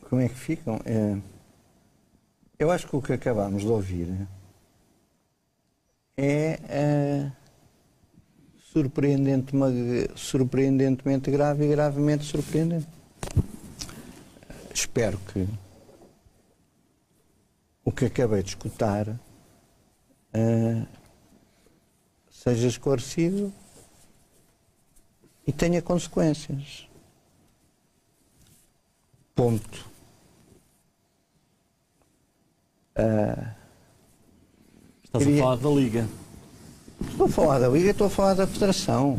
como é que ficam? Eu acho que o que acabámos de ouvir é surpreendentemente grave e gravemente surpreendente. Espero que o que acabei de escutar seja esclarecido e tenha consequências. Ponto. Estás a falar da Liga. Estou a falar da Liga, estou a falar da Federação.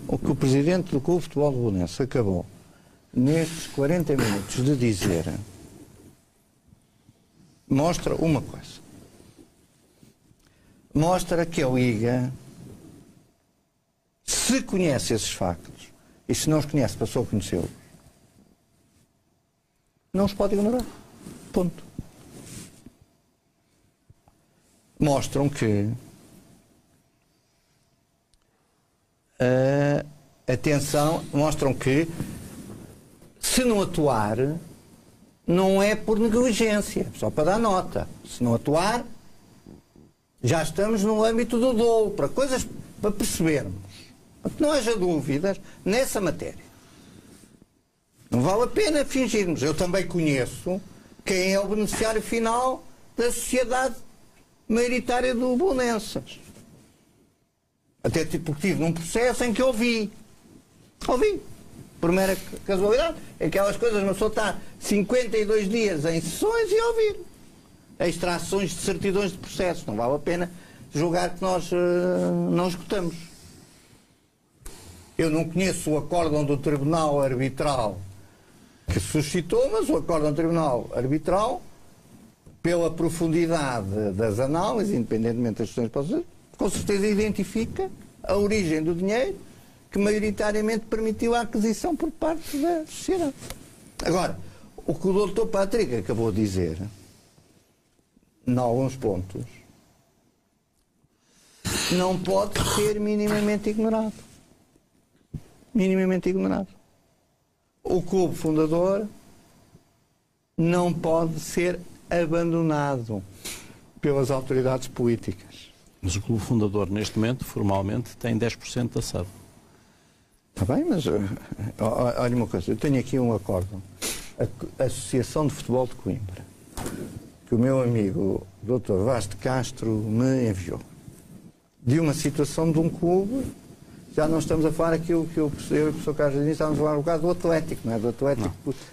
O que o Presidente do Clube de Futebol de Belenenses acabou, nestes 40 minutos, de dizer, mostra uma coisa. Mostra que a Liga, se conhece esses factos, e se não os conhece, passou a conhecê-los, não os pode ignorar. Ponto. Mostram que mostram que se não atuar não é por negligência, só para dar nota. Se não atuar, já estamos no âmbito do dolo, para coisas para percebermos. Porque não haja dúvidas nessa matéria. Não vale a pena fingirmos. Eu também conheço quem é o beneficiário final da sociedade maioritária do Belenenses. Até porque tive num processo em que ouvi. Por mera casualidade. Aquelas coisas, uma pessoa está 52 dias em sessões e ouvir. Extrações de certidões de processos. Não vale a pena julgar que nós não escutamos. Eu não conheço o acórdão do Tribunal Arbitral que suscitou, mas o acórdão do Tribunal Arbitral, pela profundidade das análises, independentemente das questões que possam ser, com certeza identifica a origem do dinheiro que maioritariamente permitiu a aquisição por parte da sociedade. Agora, o que o Dr. Patrick acabou de dizer, em alguns pontos, não pode ser minimamente ignorado. Minimamente ignorado. O clube fundador não pode ser abandonado pelas autoridades políticas. Mas o clube fundador, neste momento, formalmente, tem 10% da SAD. Está bem, mas olha uma coisa, eu tenho aqui um acórdão. A Associação de Futebol de Coimbra, que o meu amigo Dr. Vaz de Castro me enviou, de uma situação de um clube. Já não estamos a falar aquilo que eu e o professor Carlos disse, estamos a falar um bocado do Atlético, não é? Do Atlético.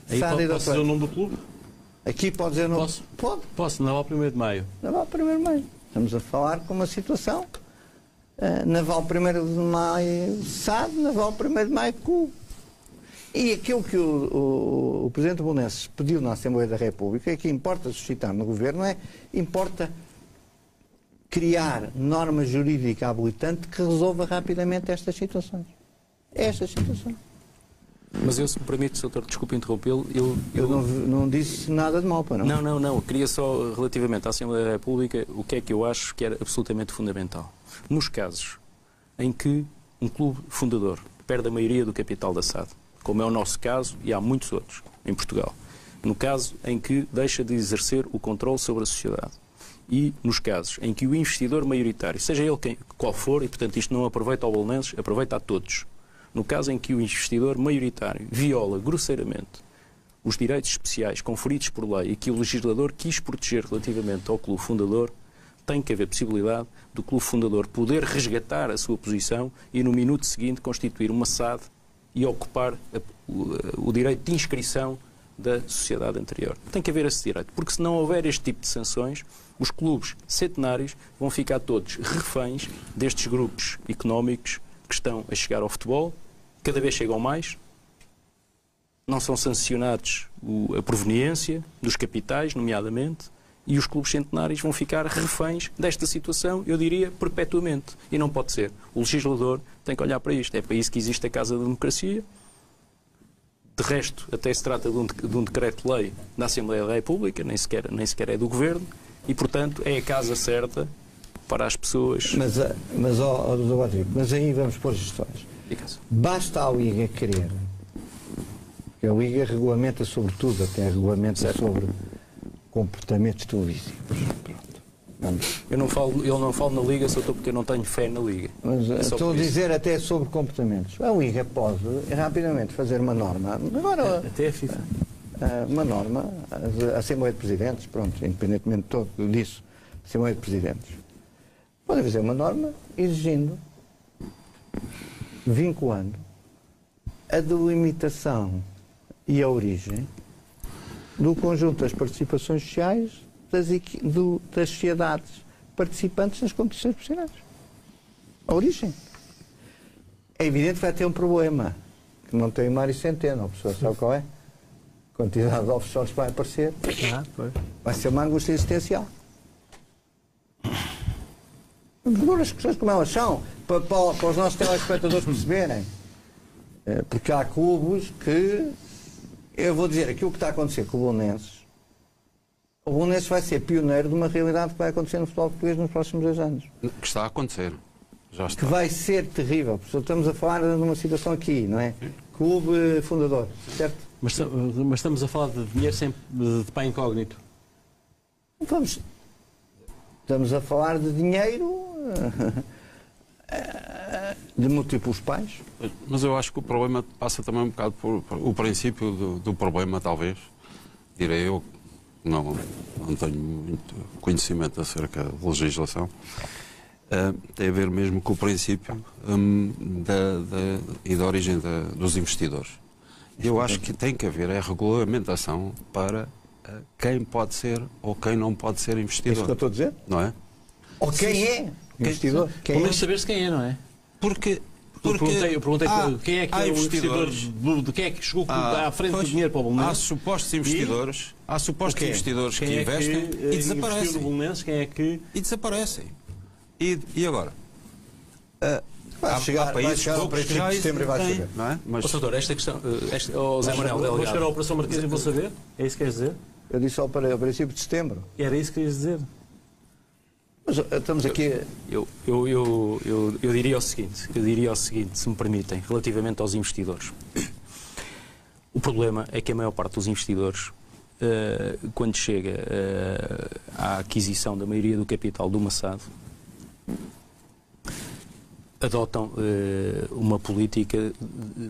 Aí posso dizer o nome do clube? Aqui pode dizer o nome? Posso? Pode. Posso, Naval 1º de Maio. Naval 1º de Maio. Estamos a falar com uma situação Naval 1º de Maio SAD, Naval 1º de Maio Clube. E aquilo que o Presidente do Belenenses pediu na Assembleia da República, é que importa suscitar no Governo, importa criar norma jurídica habilitante que resolva rapidamente estas situações. Estas situações. Mas eu, se me permite, Sr. Desculpe interrompê-lo, eu não disse nada de mal, para não. Não. Queria só, relativamente à Assembleia da República, o que é que eu acho que era absolutamente fundamental. Nos casos em que um clube fundador perde a maioria do capital da SAD, como é o nosso caso e há muitos outros em Portugal, no caso em que deixa de exercer o controle sobre a sociedade, e nos casos em que o investidor maioritário, seja ele qual for, e portanto isto não aproveita ao Belenenses, aproveita a todos, no caso em que o investidor maioritário viola grosseiramente os direitos especiais conferidos por lei e que o legislador quis proteger relativamente ao clube fundador, tem que haver possibilidade do clube fundador poder resgatar a sua posição e no minuto seguinte constituir uma SAD e ocupar o direito de inscrição da sociedade anterior. Tem que haver esse direito, porque se não houver este tipo de sanções, os clubes centenários vão ficar todos reféns destes grupos económicos que estão a chegar ao futebol, cada vez chegam mais, não são sancionados a proveniência dos capitais, nomeadamente, e os clubes centenários vão ficar reféns desta situação, eu diria, perpetuamente. E não pode ser. O legislador tem que olhar para isto. É para isso que existe a Casa da Democracia. De resto, até se trata de um decreto-lei da Assembleia da República, nem sequer é do Governo, e, portanto, é a casa certa para as pessoas... Mas aí vamos pôr gestões. Basta a Liga querer. Porque a Liga regulamenta sobre tudo, até regulamenta sobre comportamentos televisivos. Eu não falo na Liga só porque eu não tenho fé na Liga. Mas estou a dizer até sobre comportamentos. A Liga pode rapidamente fazer uma norma. Agora, até a FIFA. Uma norma, a Assembleia de Presidentes, pronto, independentemente de todo disso, a Assembleia de Presidentes, pode fazer uma norma exigindo, vinculando a delimitação e a origem do conjunto das participações sociais das sociedades participantes nas competições profissionais. A origem. É evidente que vai ter um problema, que não tem Mário Centeno, o professor sabe qual é? A quantidade de offshores que vai aparecer vai ser uma angústia existencial. Vamos pôr as questões como elas são, para os nossos telespectadores perceberem. Porque há clubes que, eu vou dizer, aquilo que está a acontecer com o Belenenses vai ser pioneiro de uma realidade que vai acontecer no futebol português nos próximos 2 anos. Que está a acontecer. Já está. Que vai ser terrível. Estamos a falar de uma situação aqui, não é? Clube fundador, certo? Mas estamos a falar de dinheiro sempre de pai incógnito. Estamos a falar de dinheiro de múltiplos pais. Mas eu acho que o problema passa também um bocado por o princípio do problema, talvez, direi eu. Não tenho muito conhecimento acerca da legislação. Tem a ver mesmo com o princípio e da origem dos investidores. Eu acho que tem que haver a regulamentação para quem pode ser ou quem não pode ser investidor. É isso que eu estou a dizer? Não é? Ou quem é investidor? Pelo menos saber-se quem é, não é? Porque eu perguntei quem é que é o investidor, de quem é que chegou à frente do dinheiro para o Belenenses. Há supostos investidores, investidores que investem e desaparecem. E desaparecem. E agora? Vai chegar ao princípio de setembro e vai saber. Não é? Mas, doutor, esta questão... Zé Manuel Delgado. Vou chegar à Operação Marquês e vou saber? É isso que queres dizer? Eu disse ao princípio de setembro. Era isso que querias dizer? Mas estamos aqui... Eu diria o seguinte, se me permitem, relativamente aos investidores. O problema é que a maior parte dos investidores, quando chega à aquisição da maioria do capital do Massad, adotam uma política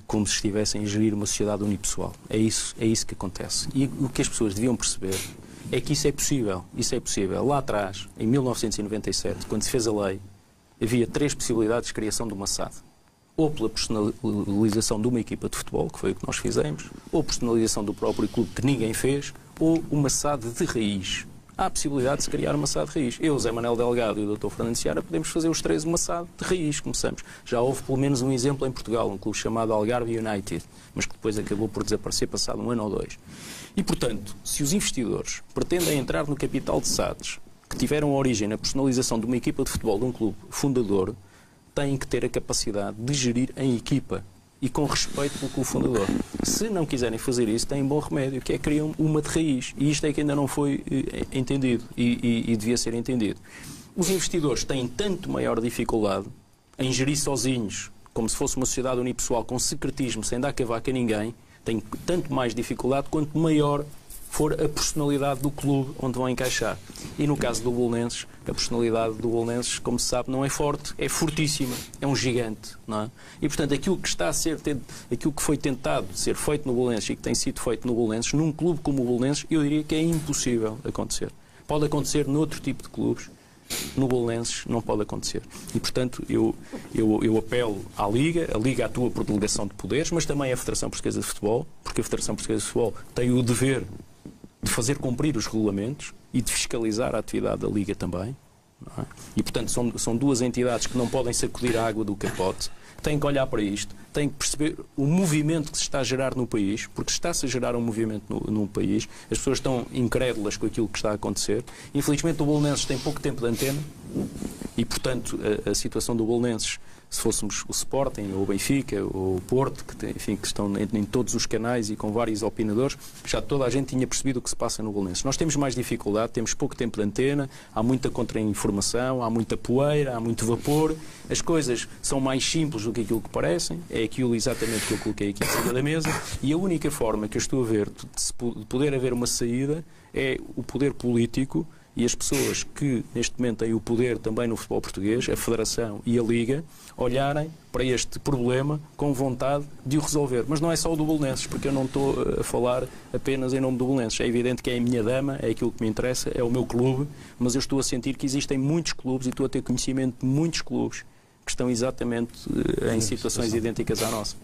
como se estivessem a gerir uma sociedade unipessoal. É isso que acontece. E o que as pessoas deviam perceber é que isso é possível. Lá atrás, em 1997, quando se fez a lei, havia 3 possibilidades de criação do Massad. Ou pela personalização de uma equipa de futebol, que foi o que nós fizemos, ou personalização do próprio clube, que ninguém fez, ou o Massad de raiz. Há a possibilidade de se criar o Massad de raiz. Eu, Zé Manuel Delgado e o Dr. Fernando Seara podemos fazer os 3 o Massad de raiz, começamos. Já houve pelo menos um exemplo em Portugal, um clube chamado Algarve United, mas que depois acabou por desaparecer passado 1 ano ou 2. E, portanto, se os investidores pretendem entrar no capital de SADs, que tiveram origem na personalização de uma equipa de futebol de um clube fundador, têm que ter a capacidade de gerir em equipa e com respeito pelo clube fundador. Se não quiserem fazer isso, têm bom remédio, que é criar uma de raiz. E isto é que ainda não foi entendido e devia ser entendido. Os investidores têm tanto maior dificuldade em gerir sozinhos, como se fosse uma sociedade unipessoal com secretismo, sem dar cavaco a ninguém, têm tanto mais dificuldade quanto maior for a personalidade do clube onde vão encaixar. E no caso do Belenenses, a personalidade do Belenenses, como se sabe, não é forte, é fortíssima, é um gigante, não é? E portanto, aquilo que foi tentado ser feito no Belenenses e que tem sido feito no Belenenses, num clube como o Belenenses, eu diria que é impossível acontecer. Pode acontecer noutro tipo de clubes, no Belenenses não pode acontecer. E, portanto, eu apelo à Liga, a Liga atua por delegação de poderes, mas também a Federação Portuguesa de Futebol, porque a Federação Portuguesa de Futebol tem o dever de fazer cumprir os regulamentos e de fiscalizar a atividade da Liga também. Não é? E, portanto, são 2 entidades que não podem sacudir a água do capote. Têm que olhar para isto, têm que perceber o movimento que se está a gerar no país, porque está-se a gerar um movimento no país, as pessoas estão incrédulas com aquilo que está a acontecer. Infelizmente o Belenenses tem pouco tempo de antena e, portanto, a situação do Belenenses se fôssemos o Sporting, ou o Benfica, ou o Porto, que estão em todos os canais e com vários opinadores, já toda a gente tinha percebido o que se passa no Belenenses. Nós temos mais dificuldade, temos pouco tempo de antena, há muita contra-informação, há muita poeira, há muito vapor, as coisas são mais simples do que aquilo que parecem, é aquilo exatamente que eu coloquei aqui em cima da mesa, e a única forma que eu estou a ver de poder haver uma saída é o poder político e as pessoas que neste momento têm o poder também no futebol português, a Federação e a Liga, olharem para este problema com vontade de o resolver. Mas não é só o do Belenenses, porque eu não estou a falar apenas em nome do Belenenses. É evidente que é a minha dama, é aquilo que me interessa, é o meu clube, mas eu estou a sentir que existem muitos clubes e estou a ter conhecimento de muitos clubes que estão exatamente em situações idênticas à nossa.